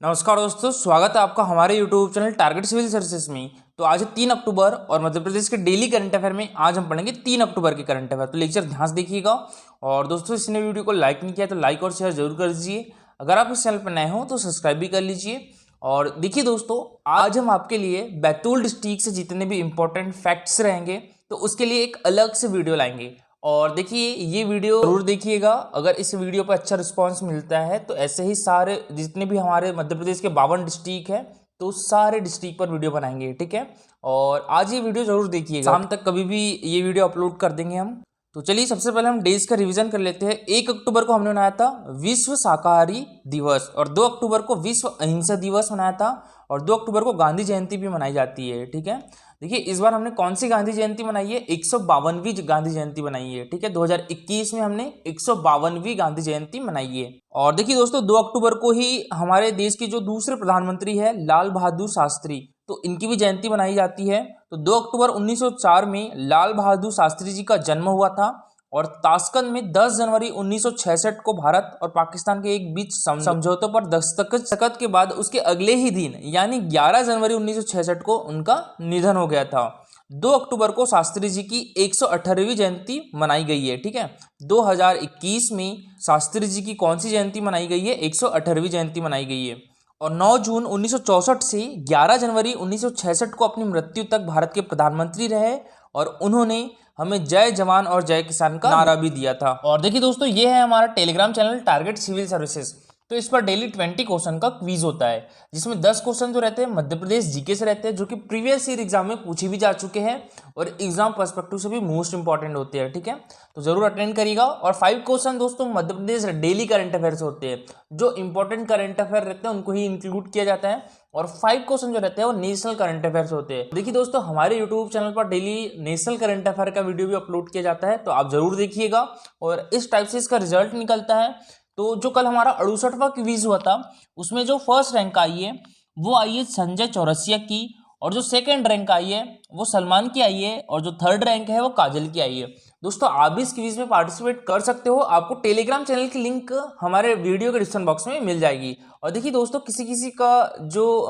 नमस्कार दोस्तों, स्वागत है आपका हमारे YouTube channel target civil services में। तो आज है 3 अक्टूबर और मध्य प्रदेश के डेली करंट अफेयर में आज हम पढ़ेंगे 3 अक्टूबर के करंट अफेयर। तो लेक्चर ध्यान से देखिएगा। और दोस्तों, इसने वीडियो को लाइक नहीं किया तो लाइक और शेयर जरूर कर दीजिए। अगर आप इस चैनल पर नए हो तो सब्सक्राइब भी कर लीजिए। और देखिए दोस्तों, आज हम आपके लिए बैतूल डिस्ट्रिक्ट से जितने भी इंपॉर्टेंट फैक्ट्स रहेंगे तो उसके लिए एक अलग से वीडियो लाएंगे। और देखिए, ये वीडियो जरूर देखिएगा। अगर इस वीडियो पर अच्छा रिस्पांस मिलता है तो ऐसे ही सारे जितने भी हमारे मध्य प्रदेश के 52 डिस्ट्रिक्ट है तो सारे डिस्ट्रिक्ट पर वीडियो बनाएंगे, ठीक है। और आज ये वीडियो जरूर देखिएगा, शाम तक कभी भी ये वीडियो अपलोड कर देंगे हम। तो चलिए, सबसे पहले हम डेज का रिवीजन कर लेते हैं। 1 अक्टूबर को हमने मनाया था विश्व शाकाहारी दिवस, और 2 अक्टूबर को विश्व अहिंसा दिवस मनाया था, और 2 अक्टूबर को गांधी जयंती भी मनाई जाती है, ठीक है। देखिए, इस बार हमने कौन सी गांधी जयंती मनाई है? 152वीं गांधी जयंती मनाई है, ठीक है। 2021 में हमने 152वीं गांधी जयंती मनाई है। और देखिए दोस्तों, 2 अक्टूबर को ही हमारे देश के जो दूसरे प्रधानमंत्री है लाल बहादुर शास्त्री, तो इनकी भी जयंती मनाई जाती है। तो 2 अक्टूबर 1904 में लाल बहादुर शास्त्री जी का जन्म हुआ था। और ताशकंद में 10 जनवरी 1966 को भारत और पाकिस्तान के एक बीच समझौतों पर दस्तखत के बाद उसके अगले ही दिन यानी 11 जनवरी 1966 को उनका निधन हो गया था। 2 अक्टूबर को शास्त्री जी की 118वीं जयंती मनाई गई है, ठीक है। 2021 में शास्त्री जी की कौन सी जयंती मनाई गई है? 118वीं जयंती मनाई गई है। और 9 जून 1964 से 11 जनवरी 1966 को अपनी मृत्यु तक भारत के प्रधानमंत्री रहे, और उन्होंने हमें जय जवान और जय किसान का नारा भी दिया था। और देखिए दोस्तों, ये है हमारा Telegram channel target civil services. तो इस पर डेली 20 क्वेश्चन का क्विज होता है, जिसमें 10 क्वेश्चन जो रहते हैं मध्य प्रदेश जीके से रहते हैं, जो कि प्रीवियस ईयर एग्जाम में पूछे भी जा चुके हैं और एग्जाम पर्सपेक्टिव से भी मोस्ट इंपॉर्टेंट होते हैं, ठीक है। तो जरूर अटेंड करिएगा। और 5 क्वेश्चन दोस्तों Madhya Pradesh daily current affair से होते हैं, जो इंपॉर्टेंट करंट अफेयर रहते हैं उनको ही इंक्लूड किया जाता है। और 5 क्वेश्चन जो रहते हैं वो नेशनल करंट अफेयर्स होते हैं। देखिए दोस्तों, हमारे यूट्यूब चैनल पर डेली नेशनल करंट अफेयर का वीडियो भी अपलोड किया जाता है, तो आप जरूर देखिएगा। और इस टाइप से इसका रिजल्ट निकलता है। तो जो कल हमारा 68वां क्विज हुआ था, उसमें जो फर्स्ट रैंक आई है वो आई है संजय चौरसिया की, और जो सेकंड रैंक आई है वो सलमान की आई है, और जो थर्ड रैंक है वो काजल की आई है। दोस्तों, आप भी इस क्विज में पार्टिसिपेट कर सकते हो। आपको टेलीग्राम चैनल की लिंक हमारे वीडियो के डिस्क्रिप्शन बॉक्स में मिल जाएगी। और देखिए दोस्तों, किसी किसी का जो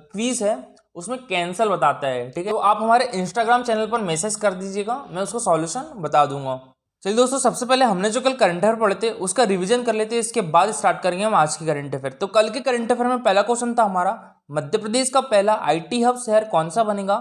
क्विज है उसमें कैंसल बताता है, ठीक है। तो आप हमारे इंस्टाग्राम चैनल पर मैसेज कर दीजिएगा, मैं उसको सॉल्यूशन बता दूंगा। चलिए दोस्तों, सबसे पहले हमने जो कल करंट अफेयर पढ़े थे उसका रिवीजन कर लेते हैं, इसके बाद स्टार्ट करेंगे हम आज की करंट अफेयर। तो कल के करंट अफेयर में पहला क्वेश्चन था हमारा, मध्य प्रदेश का पहला आईटी हब शहर कौन सा बनेगा?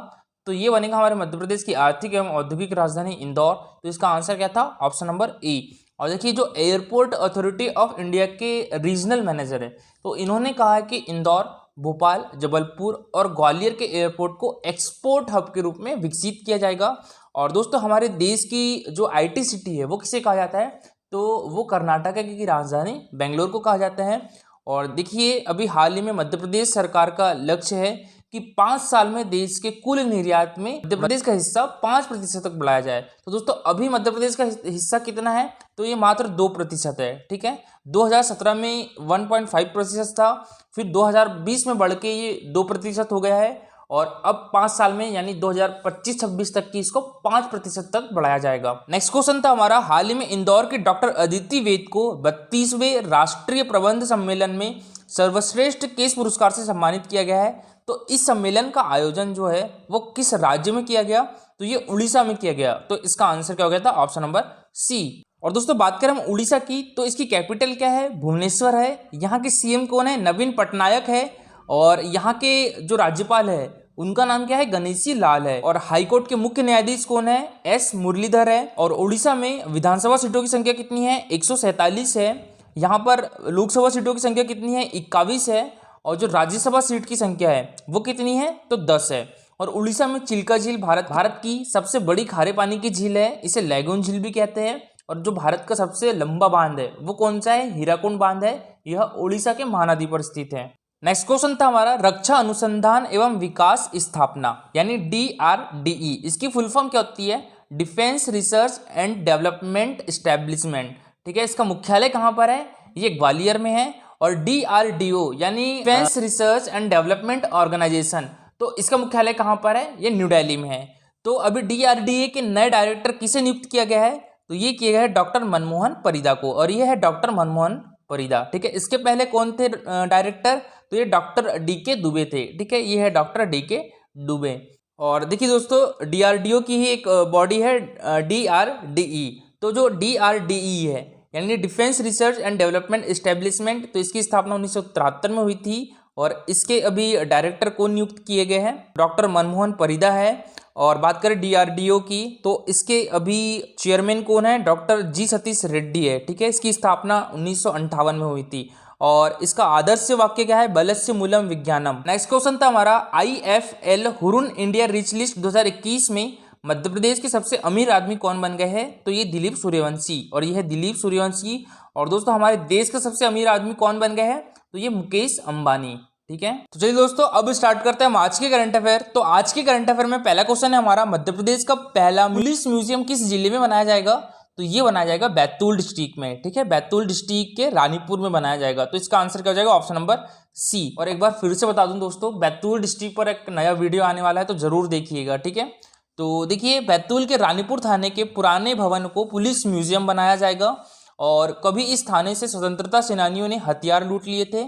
तो ये बनेगा हमारे मध्य प्रदेश की आर्थिक एवं औद्योगिक राजधानी इंदौर। तो इसका आंसर क्या था? Option number A. और देखिए, जो एयरपोर्ट अथॉरिटी ऑफ इंडिया के रीजनल मैनेजर है, तो इन्होंने कहा है कि इंदौर, भोपाल, जबलपुर और ग्वालियर के एयरपोर्ट को एक्सपोर्ट हब के रूप में विकसित किया जाएगा। और दोस्तों, हमारे देश की जो आईटी सिटी है वो किसे कहा जाता है? तो वो कर्नाटक की राजधानी बेंगलोर को कहा जाता है। और देखिए, अभी हाल ही में मध्य प्रदेश सरकार का लक्ष्य है कि 5 साल में देश के कुल निर्यात में मध्य प्रदेश का हिस्सा 5% तक बढ़ाया जाए। तो दोस्तों, अभी मध्य प्रदेश का हिस्सा कितना है? तो ये मात्र 2% है, ठीक है। 2017 में 1.5% था, फिर 2020 में बढ़ के ये 2% हो गया है, और अब 5 साल में यानी 2025-26 तक की इसको 5% तक बढ़ाया जाएगा। नेक्स्ट क्वेश्चन था हमारा, हाल ही में इंदौर के डॉक्टर अदिति वेद को 32वें राष्ट्रीय प्रबंध सम्मेलन में सर्वश्रेष्ठ केस पुरस्कार से सम्मानित किया गया है। तो इस सम्मेलन का आयोजन जो है वो किस राज्य में किया गया? तो ये उड़ीसा में किया गया। तो इसका आंसर क्या हो गया था? Option number C. और दोस्तों, बात करें हम उड़ीसा की, तो इसकी कैपिटल क्या है? भुवनेश्वर है। यहाँ के सीएम कौन है? नवीन पटनायक है। और यहाँ के जो राज्यपाल है उनका नाम क्या है? गणेशी लाल है। और हाईकोर्ट के मुख्य न्यायाधीश कौन है? एस मुरलीधर है। और उड़ीसा में विधानसभा सीटों की संख्या कितनी है? 147 है। यहाँ पर लोकसभा सीटों की संख्या कितनी है? 21 है। और जो राज्यसभा सीट की संख्या है वो कितनी है? तो 10 है। और उड़ीसा में चिल्का झील भारत की सबसे बड़ी खारे पानी की झील है, इसे लैगून झील भी कहते हैं। और जो भारत का सबसे लंबा बांध है वो कौन सा है? हीराकुंड बांध है। यह उड़ीसा के महानदी पर स्थित है। नेक्स्ट क्वेश्चन था हमारा, रक्षा अनुसंधान एवं विकास स्थापना यानी DRDE, इसकी फुल फॉर्म क्या होती है? Defence research and development establishment, ठीक है। इसका मुख्यालय कहाँ पर है? ये ग्वालियर में है। और DRDO यानी defence research and development organisation, तो इसका मुख्यालय कहाँ पर है? ये न्यू दिल्ली में है। तो अभी DRDA के नए डायरेक्टर किसे नियुक्त किया गया है? तो ये किया गया है डॉक्टर मनमोहन परिदा को, और ये है डॉक्टर मनमोहन परिदा, ठीक है। इसके पहले कौन थे डायरेक्टर? तो ये डॉक्टर DK दुबे थे। ठीक है, ये है डॉक्टर DK दुबे। और देखिए दोस्तों, DRDO की ही एक बॉडी है DRDE। तो जो DRDE है यानी defence research and development establishment, तो इसकी स्थापना 1973 में हुई थी और इसके अभी डायरेक्टर को नियुक्त किए गए हैं डॉक्टर मनमोहन परिदा है। और बात करें DRDO की तो इसके अभी चेयरमैन कौन है, डॉक्टर G सतीश रेड्डी है। ठीक है, इसकी स्थापना 1958 में हुई थी और इसका आदर्श वाक्य क्या है, बलस्य मूलम विज्ञानम। नेक्स्ट क्वेश्चन था हमारा IFL Hurun India rich list 2021 में मध्य प्रदेश के सबसे अमीर आदमी कौन बन गए हैं, तो ये दिलीप सूर्यवंशी, और ये है दिलीप सूर्यवंशी। और दोस्तों हमारे देश का सबसे अमीर आदमी कौन बन गए हैं, तो ये मुकेश अंबानी। ठीक है, तो चलिए दोस्तों अब स्टार्ट करते हैं हम आज के करंट अफेयर। तो आज के करंट अफेयर में पहला क्वेश्चन है हमारा, मध्य प्रदेश का पहला पुलिस म्यूजियम किस जिले में बनाया जाएगा, तो ये बनाया जाएगा बैतूल डिस्ट्रिक्ट में। ठीक है, बैतूल डिस्ट्रिक्ट के रानीपुर में बनाया जाएगा। तो इसका आंसर क्या हो जाएगा, ऑप्शन नंबर C। और एक बार फिर से बता दूं दोस्तों, बैतूल डिस्ट्रिक्ट पर एक नया वीडियो आने वाला है, तो जरूर देखिएगा। ठीक है, तो देखिए बैतूल के रानीपुर थाने के पुराने भवन को पुलिस म्यूजियम बनाया जाएगा और कभी इस थाने से स्वतंत्रता सेनानियों ने हथियार लूट लिए थे।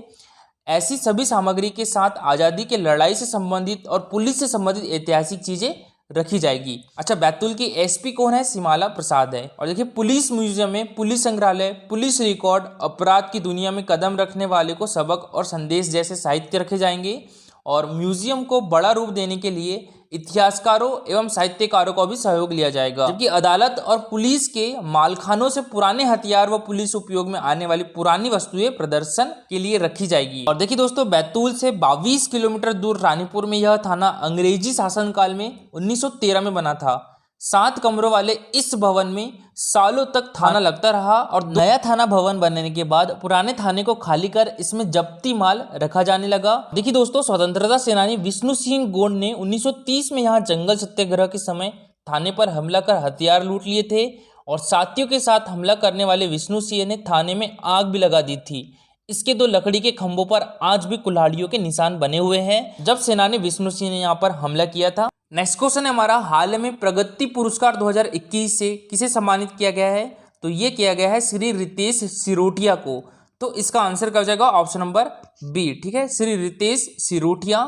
ऐसी सभी सामग्री के साथ आज़ादी के लड़ाई से संबंधित और पुलिस से संबंधित ऐतिहासिक चीजें रखी जाएगी। अच्छा, बैतूल की SP कौन है, सीमाला प्रसाद है। और देखिए पुलिस म्यूजियम में पुलिस संग्रहालय, पुलिस रिकॉर्ड, अपराध की दुनिया में कदम रखने वाले को सबक और संदेश जैसे साहित्य रखे जाएंगे। और म्यूजियम को बड़ा रूप देने के लिए इतिहासकारों एवं साहित्यकारों का भी सहयोग लिया जाएगा, जबकि अदालत और पुलिस के मालखानों से पुराने हथियार व पुलिस उपयोग में आने वाली पुरानी वस्तुएं प्रदर्शन के लिए रखी जाएगी। और देखिए दोस्तों, बैतूल से 22 किलोमीटर दूर रानीपुर में यह थाना अंग्रेजी शासनकाल में 1913 में बना था। 7 कमरों वाले इस भवन में सालों तक थाना लगता रहा और नया थाना भवन बनने के बाद पुराने थाने को खाली कर इसमें जब्ती माल रखा जाने लगा। देखिए दोस्तों, स्वतंत्रता सेनानी विष्णु सिंह गोंड ने 1930 में यहाँ जंगल सत्याग्रह के समय थाने पर हमला कर हथियार लूट लिए थे और साथियों के साथ हमला करने वाले विष्णु सिंह ने थाने में आग भी लगा दी थी। इसके 2 लकड़ी के खंभों पर आज भी कुल्हाड़ियों के निशान बने हुए हैं जब सेनानी विष्णु सिंह ने यहाँ पर हमला किया था। नेक्स्ट क्वेश्चन है हमारा, हाल में प्रगति पुरस्कार 2021 से किसे सम्मानित किया गया है, तो ये किया गया है श्री रितेश सिरोठिया को। तो इसका आंसर क्या हो जाएगा, ऑप्शन नंबर B। ठीक है, श्री रितेश सिरोठिया।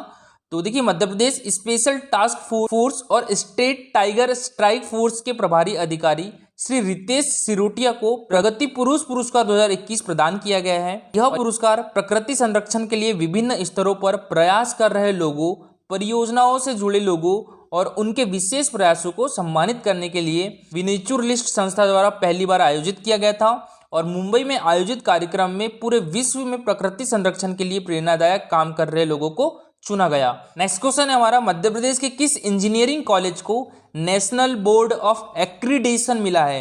तो देखिए Madhya Pradesh special task force और स्टेट टाइगर स्ट्राइक फोर्स के प्रभारी अधिकारी श्री रितेश सिरोठिया को प्रगति पुरुष पुरस्कार 2021 प्रदान किया गया है। यह पुरस्कार प्रकृति संरक्षण के लिए विभिन्न स्तरों पर प्रयास कर रहे लोगों, परियोजनाओं से जुड़े लोगों और उनके विशेष प्रयासों को सम्मानित करने के लिए विनेचुरलिस्ट संस्था द्वारा पहली बार आयोजित किया गया था और मुंबई में आयोजित कार्यक्रम में पूरे विश्व में प्रकृति संरक्षण के लिए प्रेरणादायक काम कर रहे लोगों को चुना गया। नेक्स्ट क्वेश्चन है हमारा, मध्य प्रदेश के किस इंजीनियरिंग कॉलेज को नेशनल बोर्ड ऑफ एक्रीडेशन मिला है,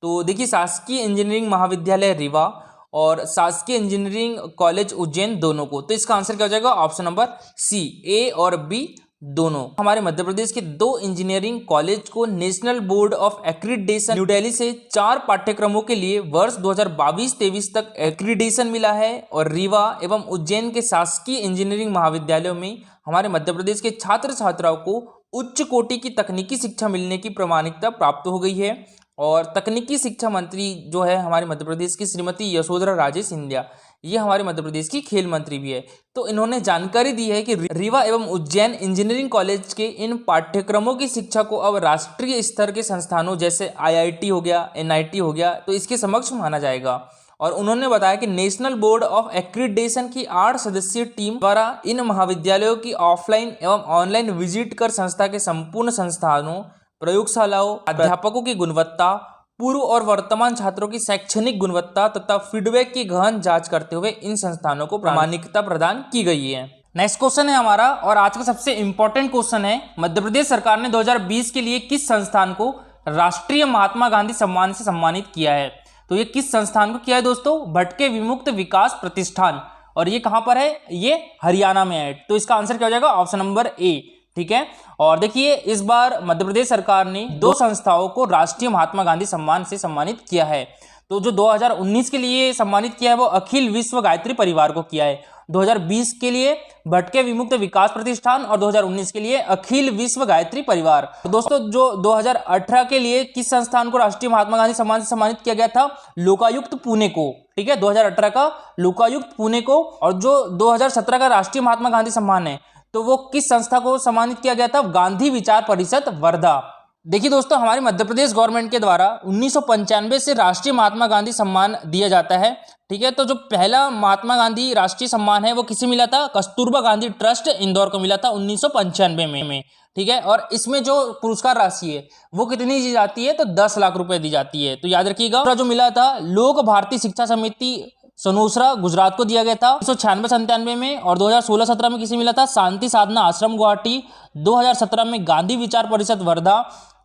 तो देखिए शासकीय इंजीनियरिंग महाविद्यालय रीवा और शासकीय इंजीनियरिंग कॉलेज उज्जैन दोनों को। तो इसका आंसर क्या हो जाएगा, ऑप्शन नंबर C, A और B दोनों। हमारे मध्य प्रदेश के 2 इंजीनियरिंग कॉलेज को national board of accreditation new Delhi से 4 पाठ्यक्रमों के लिए वर्ष 2022-23 तक एक्रीडेशन मिला है और रीवा एवं उज्जैन के शासकीय इंजीनियरिंग महाविद्यालयों में हमारे मध्य प्रदेश के छात्र छात्राओं को उच्च कोटि की तकनीकी शिक्षा मिलने की प्रमाणिकता प्राप्त हो गई है। और तकनीकी शिक्षा मंत्री जो है हमारे मध्य प्रदेश की श्रीमती यशोधरा राजे सिंधिया, ये हमारे मध्य प्रदेश की खेल मंत्री भी है। तो इन्होंने जानकारी दी है कि रीवा एवं उज्जैन इंजीनियरिंग कॉलेज के इन पाठ्यक्रमों की शिक्षा को अब राष्ट्रीय स्तर के संस्थानों जैसे IIT हो गया, NIT हो गया, तो इसके समक्ष माना जाएगा। और उन्होंने बताया कि नेशनल बोर्ड ऑफ एक्रीडेशन की 8 सदस्यीय टीम द्वारा इन महाविद्यालयों की ऑफलाइन एवं ऑनलाइन विजिट कर संस्था के संपूर्ण संस्थानों, प्रयोगशालाओं, अध्यापकों की गुणवत्ता, पूर्व और वर्तमान छात्रों की शैक्षणिक गुणवत्ता तथा फीडबैक की गहन जांच करते हुए इन संस्थानों को प्रमाणिकता प्रदान की गई है। नेक्स्ट क्वेश्चन है हमारा और आज का सबसे इंपॉर्टेंट क्वेश्चन है, मध्य प्रदेश सरकार ने 2020 के लिए किस संस्थान को राष्ट्रीय महात्मा गांधी सम्मान से सम्मानित किया है, तो ये किस संस्थान को किया है दोस्तों, भटके विमुक्त विकास प्रतिष्ठान। और ये कहां पर है, ये हरियाणा में है। तो इसका आंसर क्या हो जाएगा, ऑप्शन नंबर A। ठीक है, और देखिए इस बार मध्य प्रदेश सरकार ने 2 संस्थाओं को राष्ट्रीय महात्मा गांधी सम्मान से सम्मानित किया है। तो जो 2019 के लिए सम्मानित किया है वो अखिल विश्व गायत्री परिवार को किया है, 2020 के लिए भटके विमुक्त विकास प्रतिष्ठान और 2019 के लिए अखिल विश्व गायत्री परिवार। तो दोस्तों जो 2018 के लिए किस संस्थान को राष्ट्रीय महात्मा गांधी सम्मान से सम्मानित किया गया था, लोकायुक्त पुणे को, ठीक है, 2018 का लोकायुक्त पुणे को। और जो 2017 का राष्ट्रीय महात्मा गांधी सम्मान है तो वो किस संस्था को सम्मानित किया गया था, गांधी विचार परिषद वर्धा। देखिए दोस्तों, हमारे मध्य प्रदेश गवर्नमेंट के द्वारा 1995 से राष्ट्रीय महात्मा गांधी सम्मान दिया जाता है, ठीक है। तो जो पहला महात्मा गांधी राष्ट्रीय सम्मान है वो किसे मिला था, कस्तूरबा गांधी ट्रस्ट इंदौर को मिला था 1995 में, ठीक है। और इसमें जो पुरस्कार राशि है वो कितनी दी जाती है, तो 10 लाख रुपए दी जाती है। तो याद रखिएगा, जो मिला था लोक भारती शिक्षा समिति सनोसरा गुजरात को दिया गया था 1996-97 में। और 2016-17 में किसे मिला था, शांति साधना आश्रम गुवाहाटी, 2017 में गांधी विचार परिषद वर्धा,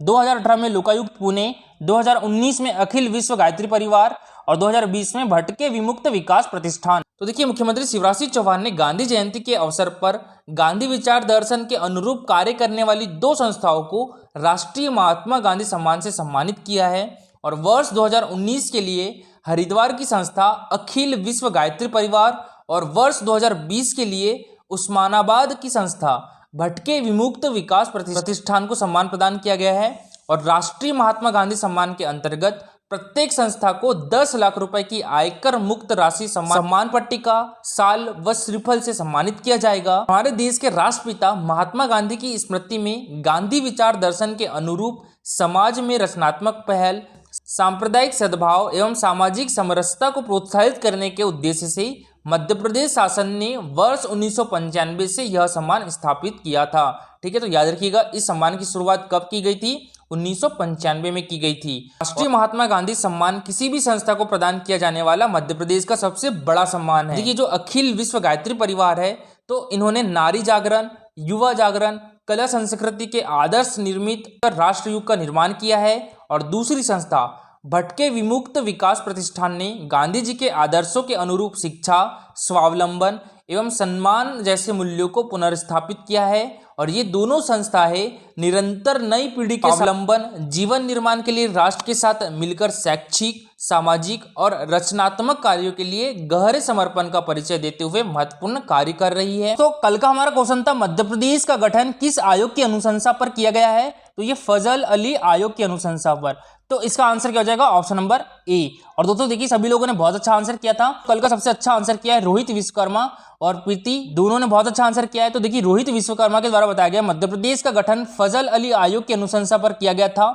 2018 में लोकायुक्त पुणे, 2019 में अखिल विश्व गायत्री परिवार और 2020 में भटके विमुक्त विकास प्रतिष्ठान। तो देखिए, मुख्यमंत्री शिवराज सिंह चौहान ने गांधी जयंती के अवसर पर गांधी विचार दर्शन के अनुरूप कार्य करने वाली 2 संस्थाओं को राष्ट्रीय महात्मा गांधी सम्मान से सम्मानित किया है। और वर्ष 2019 के लिए हरिद्वार की संस्था अखिल विश्व गायत्री परिवार और वर्ष 2020 के लिए उस्मानाबाद की संस्था भटके विमुक्त विकास प्रतिष्ठान को सम्मान प्रदान किया गया है। और राष्ट्रीय महात्मा गांधी सम्मान के अंतर्गत प्रत्येक संस्था को 10 लाख रुपए की आयकर मुक्त राशि सम्मान पट्टिका, साल व श्रीफल से सम्मानित किया जाएगा। हमारे देश के राष्ट्रपिता महात्मा गांधी की स्मृति में गांधी विचार दर्शन के अनुरूप समाज में रचनात्मक पहल, सांप्रदायिक सद्भाव एवं सामाजिक समरसता को प्रोत्साहित करने के उद्देश्य से मध्य प्रदेश शासन ने वर्ष 1995 से यह सम्मान स्थापित किया था, ठीक है। तो याद रखिएगा, इस सम्मान की शुरुआत कब की गई थी, 1995 में की गई थी। राष्ट्रीय महात्मा गांधी सम्मान किसी भी संस्था को प्रदान किया जाने वाला मध्य प्रदेश का सबसे बड़ा सम्मान है। देखिए, जो अखिल विश्व गायत्री परिवार है तो इन्होंने नारी जागरण, युवा जागरण, कला संस्कृति के आदर्श निर्मित राष्ट्रयुग का निर्माण किया है। और दूसरी संस्था भटके विमुक्त विकास प्रतिष्ठान ने गांधी जी के आदर्शों के अनुरूप शिक्षा, स्वावलंबन एवं सम्मान जैसे मूल्यों को पुनर्स्थापित किया है। और ये दोनों संस्थाएं निरंतर नई पीढ़ी के स्वावलंबन जीवन निर्माण के लिए राष्ट्र के साथ मिलकर शैक्षिक, सामाजिक और रचनात्मक कार्यों के लिए गहरे समर्पण का परिचय देते हुए महत्वपूर्ण कार्य कर रही है। तो कल का हमारा क्वेश्चन था, मध्य प्रदेश का गठन किस आयोग की अनुशंसा पर किया गया है, तो ये फजल अली आयोग की अनुशंसा पर। तो इसका आंसर क्या हो जाएगा, ऑप्शन नंबर ए। और दोस्तों देखिए, सभी लोगों ने बहुत अच्छा आंसर किया था। कल का सबसे अच्छा आंसर किया है रोहित विश्वकर्मा और प्रीति, दोनों ने बहुत अच्छा आंसर किया है। तो देखिए, रोहित विश्वकर्मा के द्वारा बताया गया मध्य प्रदेश का गठन फजल अली आयोग की अनुशंसा पर किया गया था।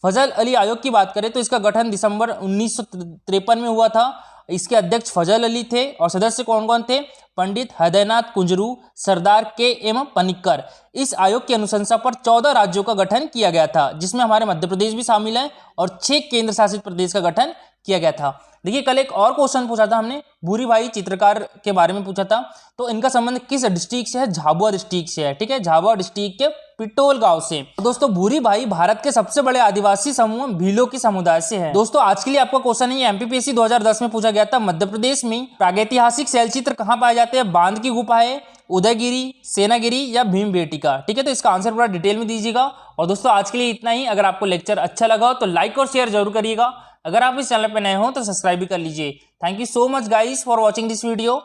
फजल अली आयोग की बात करें तो इसका गठन दिसंबर 1953 में हुआ था। इसके अध्यक्ष फजल अली थे और सदस्य कौन कौन थे, पंडित हृदयनाथ कुंजरू, सरदार के एम पनिक्कर। इस आयोग की अनुशंसा पर 14 राज्यों का गठन किया गया था, जिसमें हमारे मध्य प्रदेश भी शामिल है, और 6 केंद्र शासित प्रदेश का गठन किया गया था। देखिए, कल एक और क्वेश्चन पूछा था हमने, भूरी भाई चित्रकार के बारे में पूछा था। तो इनका संबंध किस डिस्ट्रिक्ट से है, झाबुआ डिस्ट्रिक्ट से है, ठीक है, झाबुआ डिस्ट्रिक्ट के पिटोल गांव से। दोस्तों, भूरी भाई भारत के सबसे बड़े आदिवासी समूह भीलों की समुदाय से है। दोस्तों, आज के लिए आपका क्वेश्चन है, एमपीपीएससी 2010 में पूछा गया था, मध्य प्रदेश में प्रागैतिहासिक शैलचित्र कहाँ पाए जाते हैं, बांध की गुफाएं, उदयगिरी, सेनागिरी या भीमबेटका, ठीक है। तो इसका आंसर पूरा डिटेल में दीजिएगा। और दोस्तों, आज के लिए इतना ही। अगर आपको लेक्चर अच्छा लगा हो तो लाइक और शेयर जरूर करिएगा। अगर आप इस चैनल पर नए हो तो सब्सक्राइब भी कर लीजिए। Thank you so much guys for watching this video.